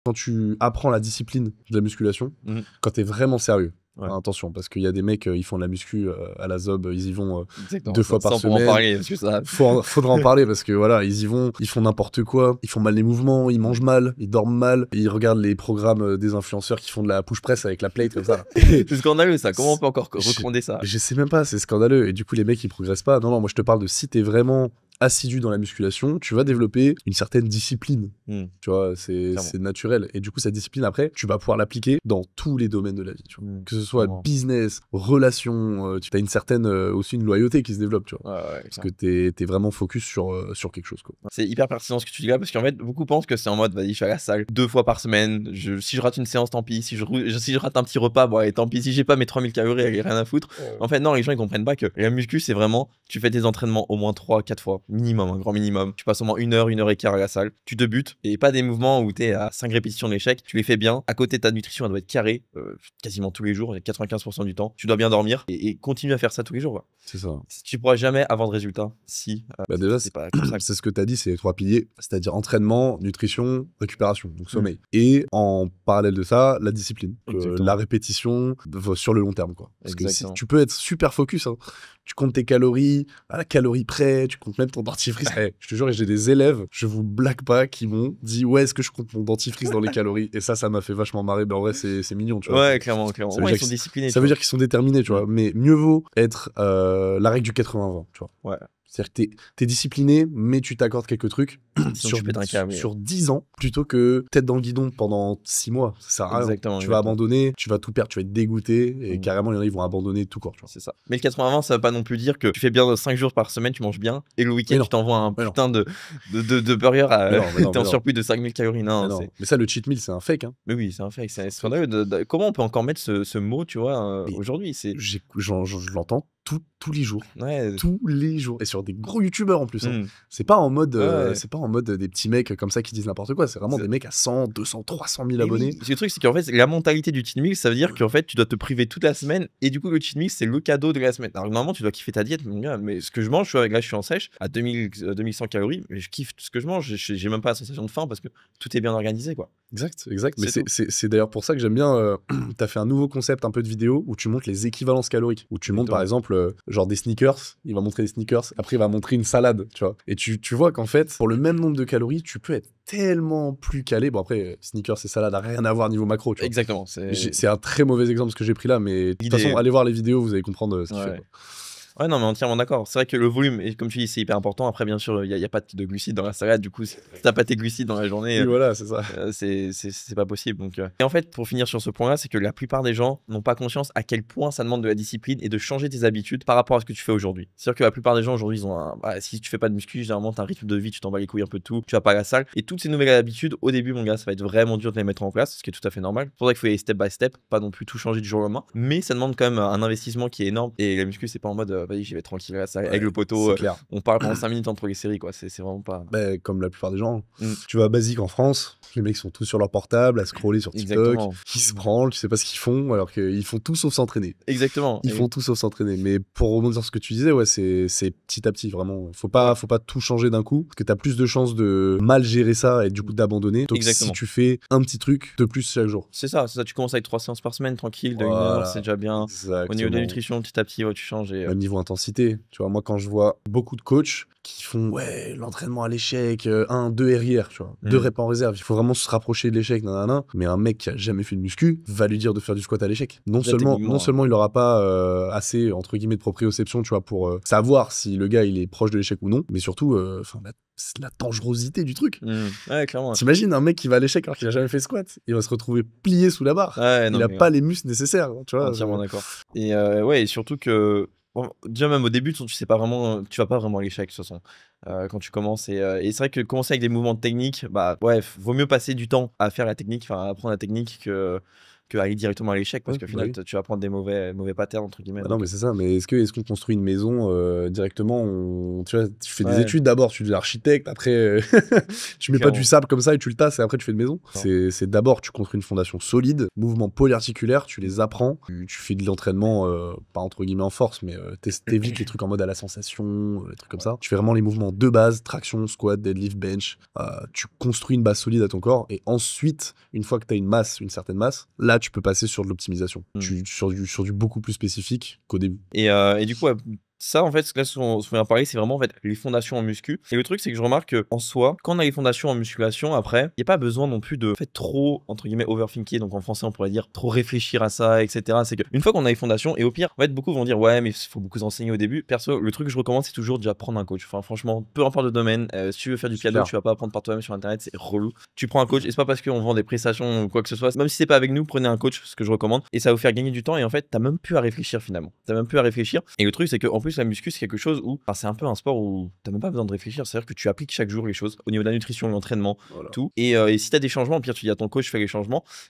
Quand tu apprends la discipline de la musculation, quand t'es vraiment sérieux. Ouais. Attention, parce qu'il y a des mecs, ils font de la muscu à la zob, ils y vont Exactement, 2 fois par ça, on semaine. pourra en parler, parce que ça... Faudra en parler parce que voilà, ils y vont, ils font n'importe quoi, ils font mal les mouvements, ils mangent mal, ils dorment mal, ils regardent les programmes des influenceurs qui font de la push press avec la plate comme ça. C'est scandaleux ça, comment on peut encore recommander ça? Je sais même pas, c'est scandaleux. Et du coup, les mecs, ils progressent pas. Non, moi je te parle de si t'es vraiment assidu dans la musculation, tu vas développer une certaine discipline. Tu vois, c'est naturel. Et du coup, cette discipline, après, tu vas pouvoir l'appliquer dans tous les domaines de la vie. Tu vois. Que ce soit business, relations, tu as une certaine, aussi une loyauté qui se développe. Tu vois. Parce que t'es vraiment focus sur quelque chose. C'est hyper pertinent ce que tu dis là, parce qu'en fait, beaucoup pensent que c'est en mode, vas-y, je suis à la salle 2 fois par semaine, si je rate une séance, tant pis, si je rate un petit repas, bon, allez, tant pis, si j'ai pas mes 3000 calories, allez, rien à foutre. En fait, non, les gens, ils comprennent pas que la muscu, c'est vraiment, tu fais tes entraînements au moins 3-4 fois, minimum, un grand minimum. Tu passes au moins 1 heure et quart à la salle, tu te butes, et pas des mouvements où t'es à 5 répétitions de l'échec, tu les fais bien. À côté, ta nutrition, elle doit être carrée, quasiment tous les jours, 95% du temps. Tu dois bien dormir, et continue à faire ça tous les jours. Quoi. C'est ça. Tu pourras jamais avoir de résultats si déjà, c'est pas comme ça. C'est ce que tu as dit, c'est les 3 piliers, c'est-à-dire entraînement, nutrition, récupération, donc sommeil. Et en parallèle de ça, la discipline, la répétition sur le long terme. Quoi. Parce que si, tu peux être super focus, hein. Tu comptes tes calories à la calorie près, tu comptes même ton dentifrice. Je te jure, j'ai des élèves, je vous blague pas, qui m'ont dit ouais, est-ce que je compte mon dentifrice dans les calories? Et ça m'a fait vachement marrer. Mais en vrai, c'est mignon, tu vois. Ouais, clairement. Ça ils sont disciplinés. Ça veut dire qu'ils sont déterminés, tu vois. Mais mieux vaut être la règle du 80-20, tu vois. Ouais. C'est-à-dire que t'es discipliné, mais tu t'accordes quelques trucs sur 10 ans, plutôt que tête dans le guidon pendant 6 mois. Ça sert à rien. Tu vas abandonner, tu vas tout perdre, tu vas être dégoûté, et carrément, il y en a, ils vont abandonner tout court. C'est ça. Mais le 80-20, ça veut pas non plus dire que tu fais bien 5 jours par semaine, tu manges bien, et le week-end, tu t'envoies un putain de burger t'es en surplus de 5000 calories. Non, mais ça, le cheat meal, c'est un fake. Hein. Mais oui, c'est un fake. C'est scandaleux. Comment on peut encore mettre ce mot, tu vois, aujourd'hui? Je l'entends tous les jours. Ouais. Tous les jours. Et sur des gros youtubeurs en plus. Hein. C'est pas en mode c'est pas en mode des petits mecs comme ça qui disent n'importe quoi. C'est vraiment des mecs à 100, 200, 300 000 abonnés. Oui. Le truc, c'est qu'en fait, la mentalité du cheat meal, ça veut dire qu'en fait, tu dois te priver toute la semaine. Et du coup, le cheat meal, c'est le cadeau de la semaine. Alors, normalement, tu dois kiffer ta diète. Mais ce que je mange, là, je suis en sèche à 2100 calories. Mais je kiffe tout ce que je mange. J'ai même pas la sensation de faim parce que tout est bien organisé, quoi. Exact. Mais c'est d'ailleurs pour ça que j'aime bien. T'as fait un nouveau concept un peu de vidéo où tu montres les équivalences caloriques. Où tu montres par exemple, genre des sneakers. Il va montrer des sneakers. Après, il va montrer une salade, tu vois. Et tu vois qu'en fait, pour le même nombre de calories, tu peux être tellement plus calé. Bon, après, sneakers et salade n'a rien à voir niveau macro, tu vois. Exactement. C'est un très mauvais exemple ce que j'ai pris là, mais de toute façon, allez voir les vidéos, vous allez comprendre ce qu'il fait. Quoi. Ouais, non, mais entièrement d'accord. C'est vrai que le volume, et comme tu dis, c'est hyper important. Après, bien sûr, il n'y a pas de glucides dans la salade. Du coup, si t'as pas tes glucides dans la journée, voilà, c'est ça. C'est pas possible. Donc, Et en fait, pour finir sur ce point-là, c'est que la plupart des gens n'ont pas conscience à quel point ça demande de la discipline et de changer tes habitudes par rapport à ce que tu fais aujourd'hui. C'est-à-dire que la plupart des gens aujourd'hui, ils ont si tu fais pas de muscu, généralement, t'as un rythme de vie, tu t'en bats les couilles un peu de tout, tu vas pas à la salle. Et toutes ces nouvelles habitudes, au début, mon gars, ça va être vraiment dur de les mettre en place, ce qui est tout à fait normal. C'est pour ça qu'il faut y aller step by step, pas non plus tout changer du jour au lendemain. Mais ça demande quand même un investissement qui est énorme. Et la muscu, c'est pas en mode, vas-y, j'y vais tranquille. Avec le poteau, on parle pendant 5 minutes entre les séries, quoi. C'est vraiment pas. Comme la plupart des gens. Tu vas basique en France, les mecs sont tous sur leur portable à scroller sur TikTok, ils se branlent, tu sais pas ce qu'ils font, alors qu'ils font tout sauf s'entraîner. Exactement. Ils font tout sauf s'entraîner. Mais pour rebondir sur ce que tu disais, ouais, c'est petit à petit, vraiment. Faut pas tout changer d'un coup, parce que t'as plus de chances de mal gérer ça et du coup d'abandonner. Donc si tu fais un petit truc de plus chaque jour. C'est ça. Tu commences avec 3 séances par semaine, tranquille, de 1 heure, c'est déjà bien. Exactement. Au niveau de la nutrition, petit à petit, tu changes. Même niveau intensité. Tu vois, moi, quand je vois beaucoup de coachs qui font l'entraînement à l'échec, 2 RIR, tu vois, 2 reps en réserve, il faut vraiment se rapprocher de l'échec, nanana. Mais un mec qui a jamais fait de muscu va lui dire de faire du squat à l'échec. Non seulement il aura pas assez entre guillemets de proprioception, tu vois, pour savoir si le gars il est proche de l'échec ou non, mais surtout la dangerosité du truc. Ouais, clairement. T'imagines un mec qui va à l'échec alors qu'il a jamais fait squat, il va se retrouver plié sous la barre. Il a pas les muscles nécessaires, tu vois. Entièrement d'accord. Et et surtout que déjà même au début, tu vas pas vraiment à l'échec de toute façon. Quand tu commences et c'est vrai que commencer avec des mouvements de technique, vaut mieux passer du temps à faire la technique, à apprendre la technique qu'aller directement à l'échec, parce Ouais, qu'au bah final, oui. tu vas prendre des mauvais patterns, entre guillemets. Bah non, mais c'est ça. Mais est-ce qu'on construit une maison directement tu vois, tu fais des Ouais, études d'abord, tu es architecte, après tu mets pas du clairement. sable comme ça et tu le tasses et après tu fais une maison. Non. C'est d'abord tu construis une fondation solide, mouvements polyarticulaires, tu les apprends, tu fais de l'entraînement, pas entre guillemets en force, mais t'évites les trucs en mode à la sensation, les trucs comme ça. Tu fais vraiment les mouvements de base, traction, squat, deadlift, bench. Tu construis une base solide à ton corps et ensuite, une fois que tu as une certaine masse, là tu peux passer sur de l'optimisation. Sur du beaucoup plus spécifique qu'au début. Et du coup, ouais, ça, en fait, là, ce qu'on vient de parler, c'est vraiment en fait les fondations en muscu. Et le truc, c'est que je remarque qu'en soi, quand on a les fondations en musculation, après, il n'y a pas besoin non plus de en fait, trop, entre guillemets, overthinker. Donc en français, on pourrait dire trop réfléchir à ça, etc. C'est qu'une fois qu'on a les fondations, et au pire, en fait, beaucoup vont dire ouais, mais il faut beaucoup s'enseigner au début. Perso, le truc que je recommande, c'est toujours déjà prendre un coach. Enfin, franchement, peu importe le domaine, si tu veux faire du C'est piano, clair. tu vas pas apprendre par toi-même sur internet, c'est relou. Tu prends un coach, et c'est pas parce qu'on vend des prestations ou quoi que ce soit. Même si c'est pas avec nous, prenez un coach, ce que je recommande, et ça va vous faire gagner du temps. Et en fait, t'as même plus à réfléchir finalement. T'as même plus à réfléchir. Et le truc, c'est qu'en plus, la muscu, c'est quelque chose où c'est un peu un sport où t'as même pas besoin de réfléchir. C'est-à-dire que tu appliques chaque jour les choses au niveau de la nutrition, l'entraînement, Voilà. tout. Et si t'as des changements, au pire, tu dis à ton coach, fais les changements.